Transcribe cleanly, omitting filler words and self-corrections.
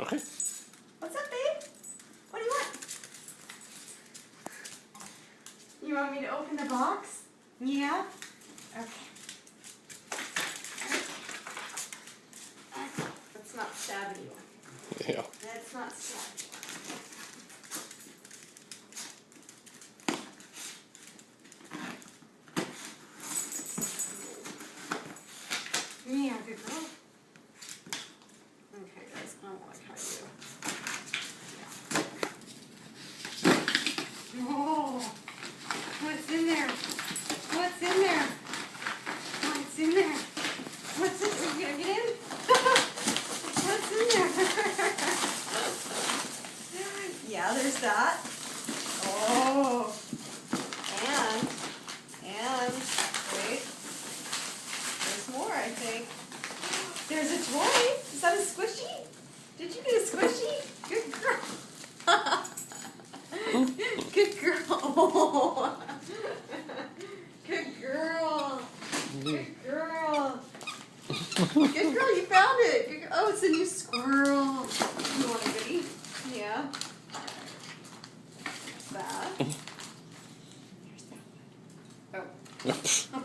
Okay. What's up, babe? What do you want? You want me to open the box? Yeah? Okay. That's not stab you. Yeah. That's not stab you. Yeah, good girl. Okay, guys, I don't like how you. Oh, what's in there? What's in there? What's in there? What's in? Are you gonna get in? What's in there? Yeah, there's that. Oh, and wait, there's more. I think there's a toy. Is that a squishy? Did you get a squishy? Good girl. Good girl. Good girl. Good girl. Good girl, you found it. Good, oh, it's a new squirrel. You want a goodie? Yeah. There's that. Here's that one. Oh.